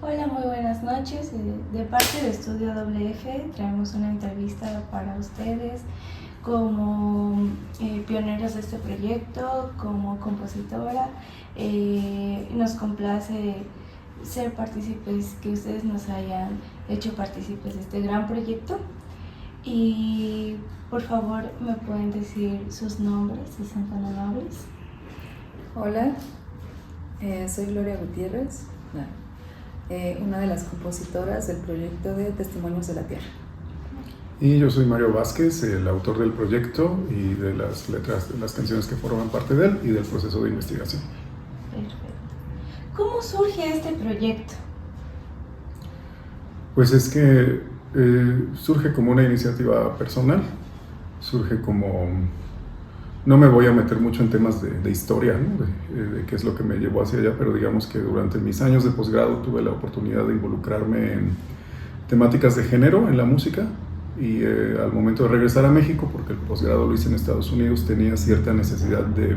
Hola, muy buenas noches. De parte de Estudio WF traemos una entrevista para ustedes como pioneros de este proyecto, como compositora. Nos complace ser partícipes, que ustedes nos hayan hecho partícipes de este gran proyecto. Y por favor, ¿me pueden decir sus nombres, si son tan amables? Hola, soy Gloria Gutiérrez, una de las compositoras del proyecto de Testimonios de la Tierra. Y yo soy Mario Vázquez, el autor del proyecto y de las letras de las canciones que forman parte de él y del proceso de investigación. Perfecto. ¿Cómo surge este proyecto? Pues es que surge como una iniciativa personal, surge como... No me voy a meter mucho en temas de historia, ¿no? de qué es lo que me llevó hacia allá, pero digamos que durante mis años de posgrado tuve la oportunidad de involucrarme en temáticas de género en la música y al momento de regresar a México, porque el posgrado lo hice en Estados Unidos, tenía cierta necesidad de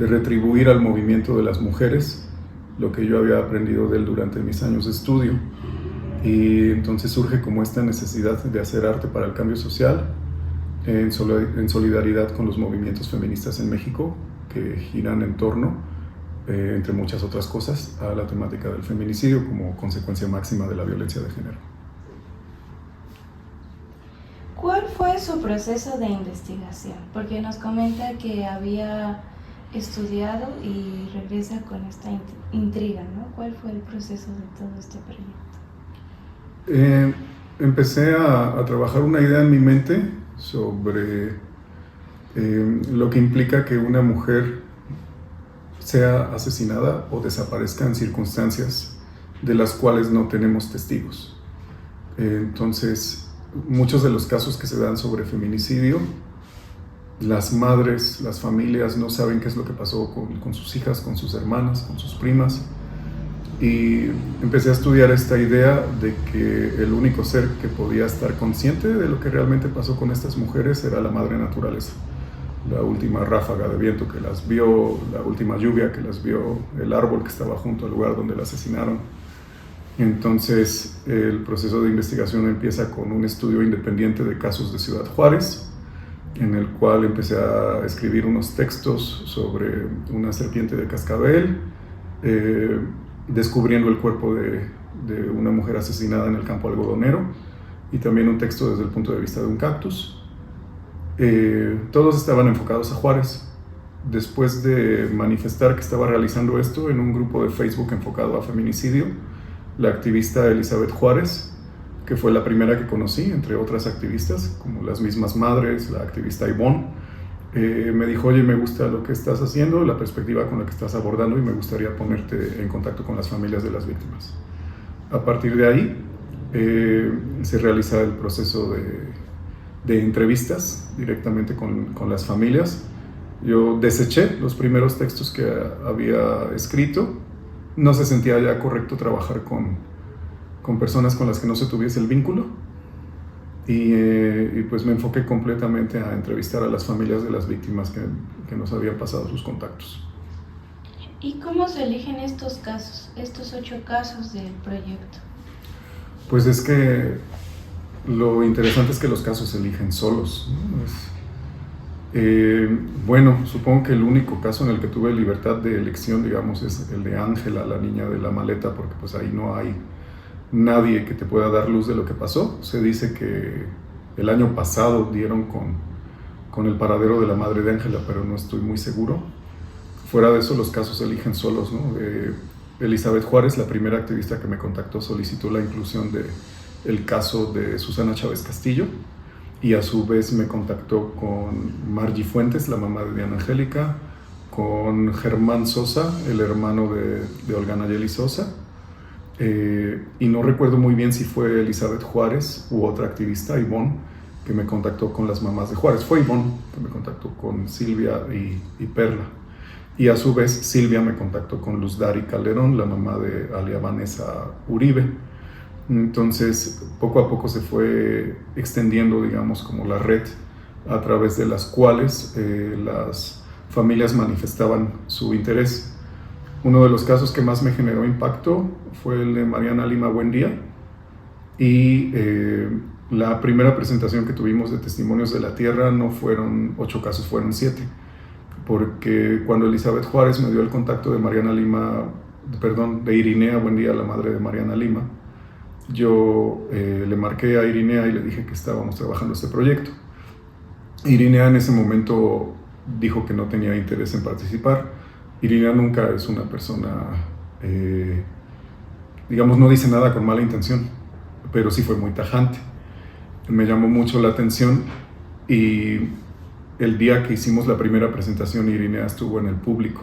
retribuir al movimiento de las mujeres lo que yo había aprendido de él durante mis años de estudio. Y entonces surge como esta necesidad de hacer arte para el cambio social, en solidaridad con los movimientos feministas en México, que giran en torno, entre muchas otras cosas, a la temática del feminicidio como consecuencia máxima de la violencia de género. ¿Cuál fue su proceso de investigación? Porque nos comenta que había estudiado y regresa con esta intriga, ¿no? ¿Cuál fue el proceso de todo este proyecto? Empecé a trabajar una idea en mi mente sobre lo que implica que una mujer sea asesinada o desaparezca en circunstancias de las cuales no tenemos testigos. Entonces, muchos de los casos que se dan sobre feminicidio, las madres, las familias no saben qué es lo que pasó con sus hijas, con sus hermanas, con sus primas. Y empecé a estudiar esta idea de que el único ser que podía estar consciente de lo que realmente pasó con estas mujeres era la madre naturaleza. La última ráfaga de viento que las vio, la última lluvia que las vio, el árbol que estaba junto al lugar donde la asesinaron. Entonces el proceso de investigación empieza con un estudio independiente de casos de Ciudad Juárez, en el cual empecé a escribir unos textos sobre una serpiente de cascabel, descubriendo el cuerpo de una mujer asesinada en el campo algodonero, y también un texto desde el punto de vista de un cactus. Todos estaban enfocados a Juárez. Después de manifestar que estaba realizando esto en un grupo de Facebook enfocado a feminicidio, la activista Elizabeth Juárez, que fue la primera que conocí, entre otras activistas, como las mismas madres, la activista Ivonne, me dijo: oye, me gusta lo que estás haciendo, la perspectiva con la que estás abordando, y me gustaría ponerte en contacto con las familias de las víctimas. A partir de ahí se realiza el proceso de entrevistas directamente con las familias. Yo deseché los primeros textos que había escrito. No se sentía ya correcto trabajar con personas con las que no se tuviese el vínculo. Y pues me enfoqué completamente a entrevistar a las familias de las víctimas que nos habían pasado sus contactos. ¿Y cómo se eligen estos casos, estos 8 casos del proyecto? Pues es que lo interesante es que los casos se eligen solos, ¿no? Bueno, supongo que el único caso en el que tuve libertad de elección, digamos, es el de Ángela, la niña de la maleta, porque pues ahí no hay nadie que te pueda dar luz de lo que pasó. Se dice que el año pasado dieron con el paradero de la madre de Ángela, pero no estoy muy seguro. Fuera de eso, los casos se eligen solos, ¿no? Elizabeth Juárez, la primera activista que me contactó, solicitó la inclusión del caso de Susana Chávez Castillo, y a su vez me contactó con Margie Fuentes, la mamá de Diana Angélica, con Germán Sosa, el hermano de Olga Nayeli Sosa. Y no recuerdo muy bien si fue Elizabeth Juárez u otra activista, Ivonne, que me contactó con las mamás de Juárez. Fue Ivonne que me contactó con Silvia y Perla. Y a su vez Silvia me contactó con Luz Dari Calderón, la mamá de Alia Vanessa Uribe. Entonces poco a poco se fue extendiendo, digamos, como la red a través de las cuales las familias manifestaban su interés. Uno de los casos que más me generó impacto fue el de Mariana Lima Buendía, y la primera presentación que tuvimos de Testimonios de la Tierra no fueron 8 casos, fueron 7, porque cuando Elizabeth Juárez me dio el contacto de de Irinea Buendía, la madre de Mariana Lima, yo le marqué a Irinea y le dije que estábamos trabajando este proyecto. Irinea en ese momento dijo que no tenía interés en participar. Irinea nunca es una persona, digamos, no dice nada con mala intención, pero sí fue muy tajante. Me llamó mucho la atención, y el día que hicimos la primera presentación, Irinea estuvo en el público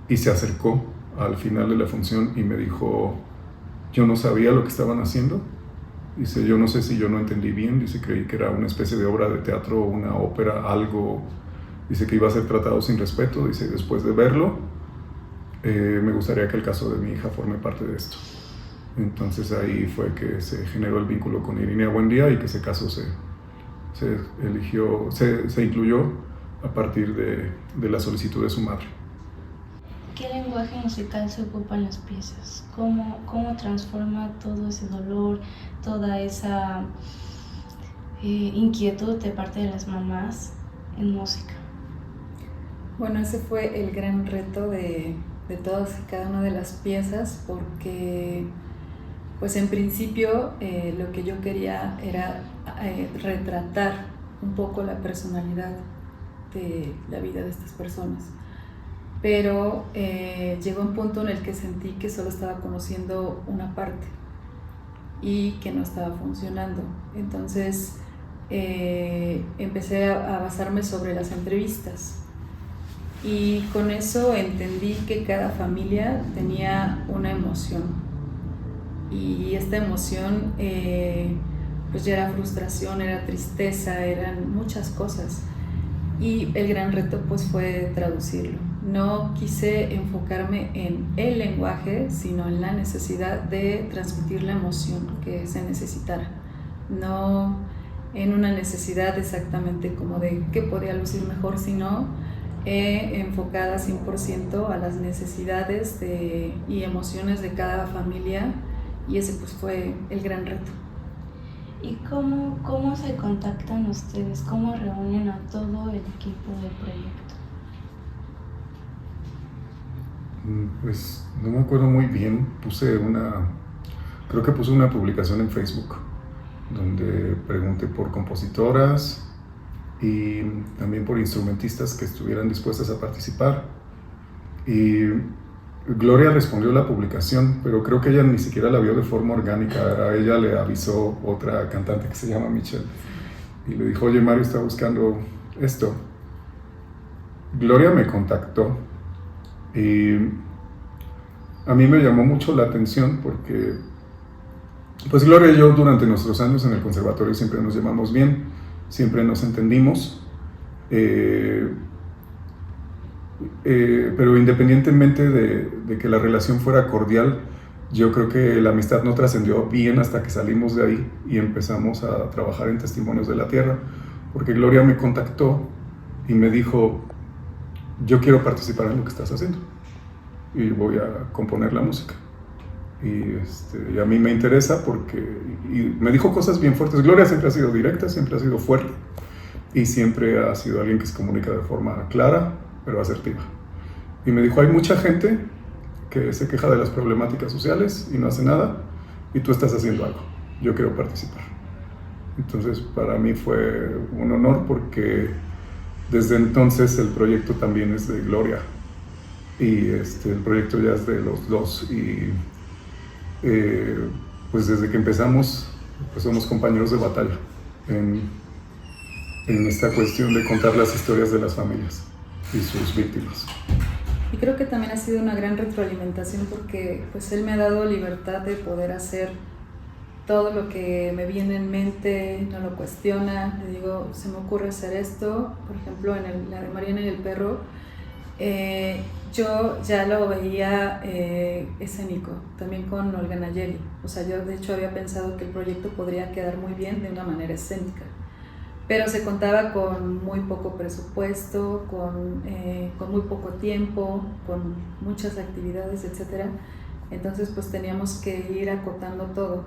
y se acercó al final de la función y me dijo: yo no sabía lo que estaban haciendo. Dice: yo no sé si yo no entendí bien. Dice: creí que era una especie de obra de teatro, una ópera, algo. Dice que iba a ser tratado sin respeto. Dice: después de verlo, me gustaría que el caso de mi hija forme parte de esto. Entonces ahí fue que se generó el vínculo con Irinea Buendía, y que ese caso se incluyó a partir de la solicitud de su madre. ¿Qué lenguaje musical se ocupa en las piezas? ¿Cómo transforma todo ese dolor, toda esa inquietud de parte de las mamás en música? Bueno, ese fue el gran reto de todas y cada una de las piezas, porque pues en principio lo que yo quería era retratar un poco la personalidad de la vida de estas personas. Pero llegó un punto en el que sentí que solo estaba conociendo una parte y que no estaba funcionando. Entonces empecé a basarme sobre las entrevistas, y con eso entendí que cada familia tenía una emoción, y esta emoción pues ya era frustración, era tristeza, eran muchas cosas, y el gran reto pues fue traducirlo. No quise enfocarme en el lenguaje, sino en la necesidad de transmitir la emoción que se necesitara, no en una necesidad exactamente como de qué podía lucir mejor, sino enfocada 100% a las necesidades y emociones de cada familia, y ese pues fue el gran reto. ¿Y cómo se contactan ustedes? ¿Cómo reúnen a todo el equipo del proyecto? Pues no me acuerdo muy bien. Creo que puse una publicación en Facebook donde pregunté por compositoras y también por instrumentistas que estuvieran dispuestas a participar. Y Gloria respondió la publicación, pero creo que ella ni siquiera la vio de forma orgánica. A ella le avisó otra cantante que se llama Michelle y le dijo: oye, Mario está buscando esto. Gloria me contactó y a mí me llamó mucho la atención porque pues Gloria y yo durante nuestros años en el conservatorio siempre nos llevamos bien, siempre nos entendimos, pero independientemente de que la relación fuera cordial, yo creo que la amistad no trascendió bien hasta que salimos de ahí y empezamos a trabajar en Testimonios de la Tierra, porque Gloria me contactó y me dijo: yo quiero participar en lo que estás haciendo y voy a componer la música. Y a mí me interesa y me dijo cosas bien fuertes. Gloria siempre ha sido directa, siempre ha sido fuerte y siempre ha sido alguien que se comunica de forma clara, pero asertiva. Y me dijo: hay mucha gente que se queja de las problemáticas sociales y no hace nada, y tú estás haciendo algo. Yo quiero participar. Entonces para mí fue un honor, porque desde entonces el proyecto también es de Gloria y el proyecto ya es de los dos, y pues desde que empezamos pues somos compañeros de batalla en esta cuestión de contar las historias de las familias y sus víctimas. Y creo que también ha sido una gran retroalimentación, porque pues él me ha dado libertad de poder hacer todo lo que me viene en mente, no lo cuestiona. Le digo: se me ocurre hacer esto, por ejemplo en la de Mariana y el perro, yo ya lo veía escénico, también con Olga Nayeli. O sea, yo de hecho había pensado que el proyecto podría quedar muy bien de una manera escénica, pero se contaba con muy poco presupuesto, con muy poco tiempo, con muchas actividades, etc. Entonces pues teníamos que ir acotando todo.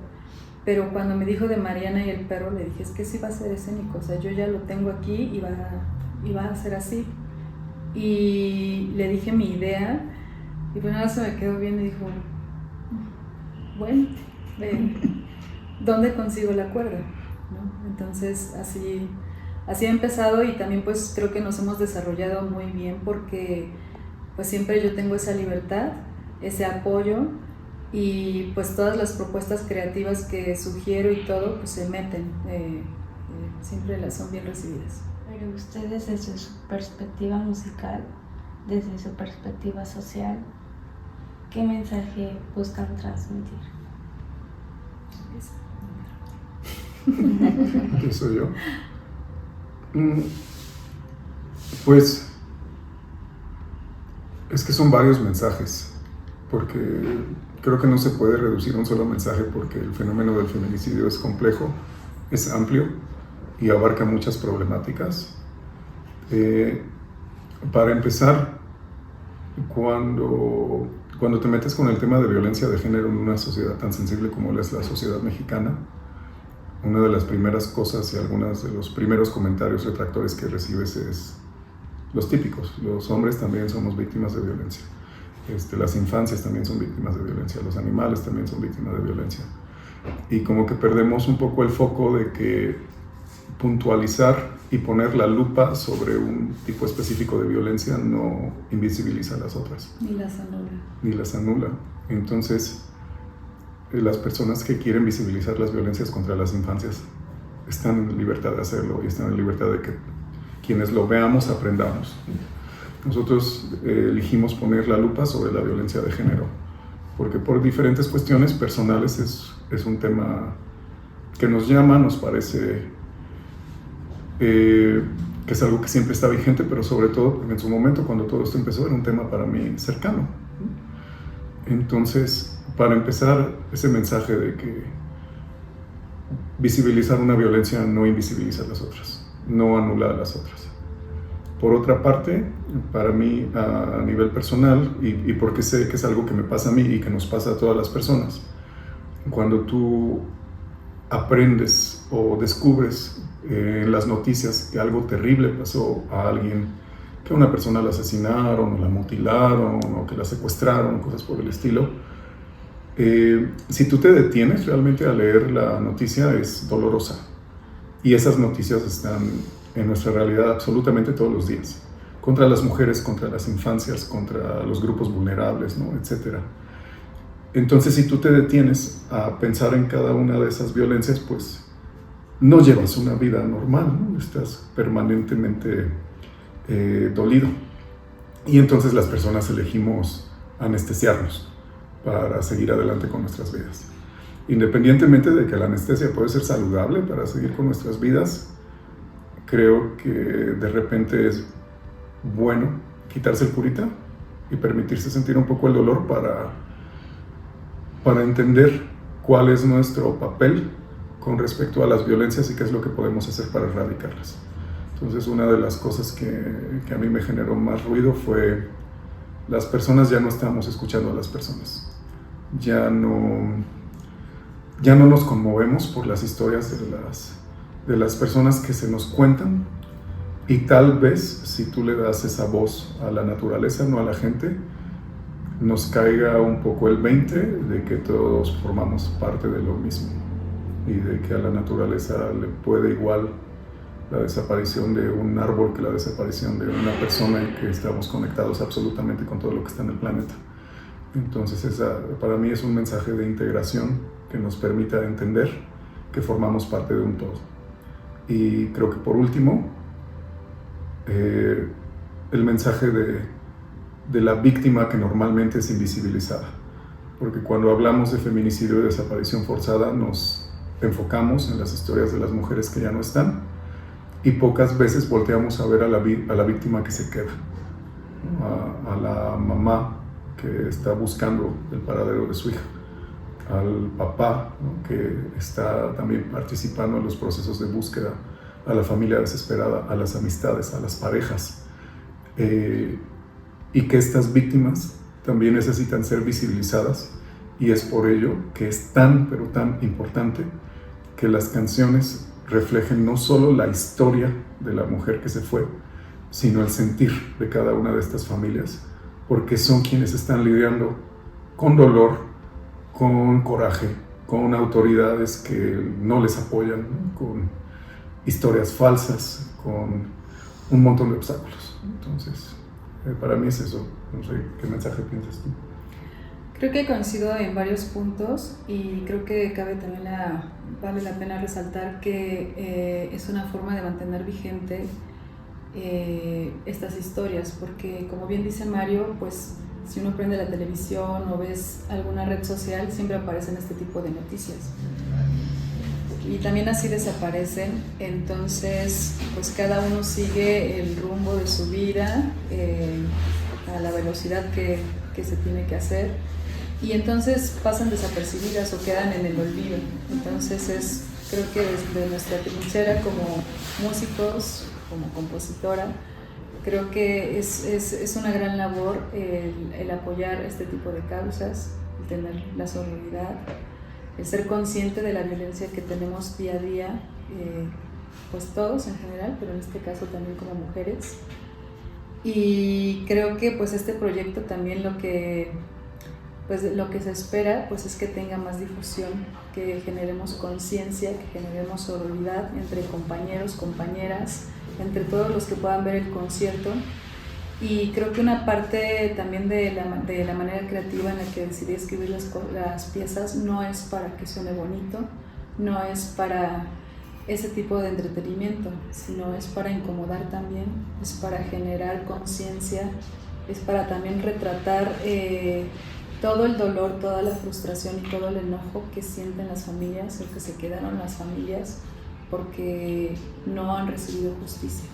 Pero cuando me dijo de Mariana y el perro, le dije, es que sí va a ser escénico, o sea, yo ya lo tengo aquí y va a ser así. Y le dije mi idea, y pues nada, se me quedó bien y dijo, bueno, ¿dónde consigo la cuerda? ¿No? Entonces así ha empezado, y también pues creo que nos hemos desarrollado muy bien porque pues siempre yo tengo esa libertad, ese apoyo, y pues todas las propuestas creativas que sugiero y todo pues se meten, siempre las son bien recibidas. Pero ustedes desde su perspectiva musical, desde su perspectiva social, ¿qué mensaje buscan transmitir? ¿Eso yo? Pues es que son varios mensajes, porque creo que no se puede reducir a un solo mensaje, porque el fenómeno del feminicidio es complejo, es amplio y abarca muchas problemáticas. Para empezar, cuando te metes con el tema de violencia de género en una sociedad tan sensible como es la sociedad mexicana, una de las primeras cosas y algunos de los primeros comentarios retractores que recibes es los típicos: los hombres también somos víctimas de violencia, las infancias también son víctimas de violencia, los animales también son víctimas de violencia. Y como que perdemos un poco el foco de que puntualizar y poner la lupa sobre un tipo específico de violencia no invisibiliza a las otras. Ni las anula. Entonces, las personas que quieren visibilizar las violencias contra las infancias están en libertad de hacerlo, y están en libertad de que quienes lo veamos aprendamos. Nosotros elegimos poner la lupa sobre la violencia de género, porque por diferentes cuestiones personales es un tema que nos llama, nos parece que es algo que siempre está vigente, pero sobre todo en su momento, cuando todo esto empezó, era un tema para mí cercano. Entonces, para empezar, ese mensaje de que visibilizar una violencia no invisibiliza a las otras, no anula a las otras. Por otra parte, para mí, a nivel personal, y porque sé que es algo que me pasa a mí y que nos pasa a todas las personas, cuando tú aprendes o descubres en las noticias que algo terrible pasó a alguien, que a una persona la asesinaron o la mutilaron o que la secuestraron, cosas por el estilo, si tú te detienes realmente a leer la noticia, es dolorosa. Y esas noticias están en nuestra realidad absolutamente todos los días, contra las mujeres, contra las infancias, contra los grupos vulnerables, ¿no? Etcétera. Entonces, si tú te detienes a pensar en cada una de esas violencias, pues no llevas una vida normal, ¿no? Estás permanentemente dolido. Y entonces las personas elegimos anestesiarnos para seguir adelante con nuestras vidas. Independientemente de que la anestesia puede ser saludable para seguir con nuestras vidas, creo que de repente es bueno quitarse el curita y permitirse sentir un poco el dolor para entender cuál es nuestro papel con respecto a las violencias y qué es lo que podemos hacer para erradicarlas. Entonces, una de las cosas que a mí me generó más ruido fue: las personas ya no estamos escuchando a las personas, ya no nos conmovemos por las historias de las personas que se nos cuentan, y tal vez si tú le das esa voz a la naturaleza, no a la gente, nos caiga un poco el 20 de que todos formamos parte de lo mismo, y de que a la naturaleza le puede igual la desaparición de un árbol que la desaparición de una persona, y que estamos conectados absolutamente con todo lo que está en el planeta. Entonces, para mí es un mensaje de integración que nos permita entender que formamos parte de un todo. Y creo que por último, el mensaje de la víctima, que normalmente es invisibilizada, porque cuando hablamos de feminicidio y desaparición forzada nos enfocamos en las historias de las mujeres que ya no están, y pocas veces volteamos a ver a la víctima que se queda, a la mamá que está buscando el paradero de su hija, al papá, ¿no?, que está también participando en los procesos de búsqueda, a la familia desesperada, a las amistades, a las parejas, y que estas víctimas también necesitan ser visibilizadas, y es por ello que es tan, pero tan importante que las canciones reflejen no solo la historia de la mujer que se fue, sino el sentir de cada una de estas familias, porque son quienes están lidiando con dolor, con coraje, con autoridades que no les apoyan, ¿no? Con historias falsas, con un montón de obstáculos. Entonces, para mí es eso. No sé, ¿qué mensaje piensas tú? Creo que coincido en varios puntos y creo que vale la pena resaltar que es una forma de mantener vigente estas historias, porque como bien dice Mario, pues si uno prende la televisión o ves alguna red social, siempre aparecen este tipo de noticias y también así desaparecen. Entonces pues cada uno sigue el rumbo de su vida a la velocidad que se tiene que hacer, y entonces pasan desapercibidas o quedan en el olvido. Entonces creo que desde nuestra trinchera como músicos, como compositora, creo que es una gran labor el apoyar este tipo de causas, el tener la solidaridad, el ser consciente de la violencia que tenemos día a día, pues todos en general, pero en este caso también como mujeres. Y creo que pues este proyecto también lo que se espera pues es que tenga más difusión, que generemos conciencia, que generemos sororidad entre compañeros, compañeras, entre todos los que puedan ver el concierto. Y creo que una parte también de la manera creativa en la que decidí escribir las piezas no es para que suene bonito, no es para ese tipo de entretenimiento, sino es para incomodar también, es para generar conciencia, es para también retratar todo el dolor, toda la frustración y todo el enojo que sienten las familias o que se quedaron las familias porque no han recibido justicia.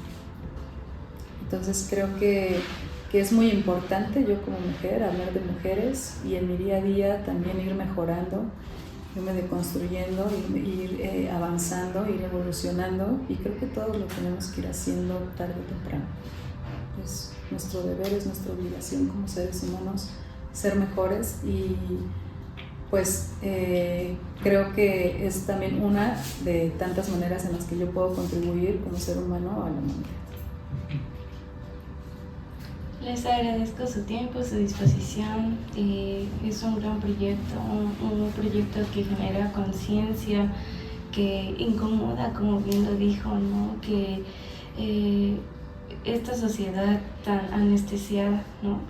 Entonces creo que es muy importante yo como mujer hablar de mujeres y en mi día a día también ir mejorando, irme deconstruyendo, ir avanzando, ir evolucionando, y creo que todos lo tenemos que ir haciendo tarde o temprano. Es nuestro deber, es nuestra obligación como seres humanos ser mejores, y pues creo que es también una de tantas maneras en las que yo puedo contribuir como ser humano a la humanidad. Les agradezco su tiempo, su disposición. Es un gran proyecto, un proyecto que genera conciencia, que incomoda, como bien lo dijo, ¿no? Que esta sociedad tan anestesiada, ¿no?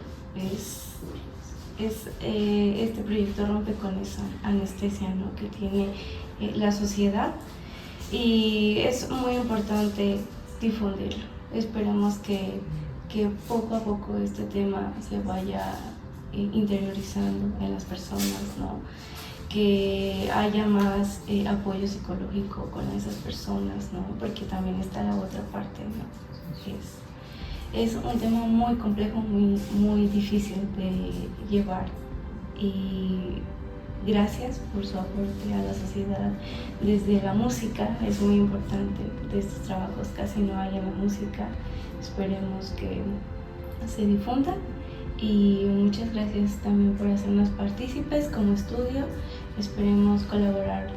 Este proyecto rompe con esa anestesia, ¿no? Que tiene la sociedad, y es muy importante difundirlo. Esperamos que poco a poco este tema se vaya interiorizando en las personas, ¿no? Que haya más apoyo psicológico con esas personas, ¿no? Porque también está la otra parte, ¿no? Es un tema muy complejo, muy difícil de llevar, y gracias por su aporte a la sociedad. Desde la música es muy importante, de estos trabajos casi no hay en la música. Esperemos que se difunda, y muchas gracias también por hacernos partícipes como estudio. Esperemos colaborar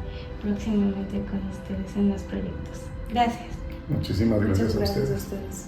próximamente con ustedes en los proyectos. Gracias. Muchísimas gracias a ustedes. A ustedes.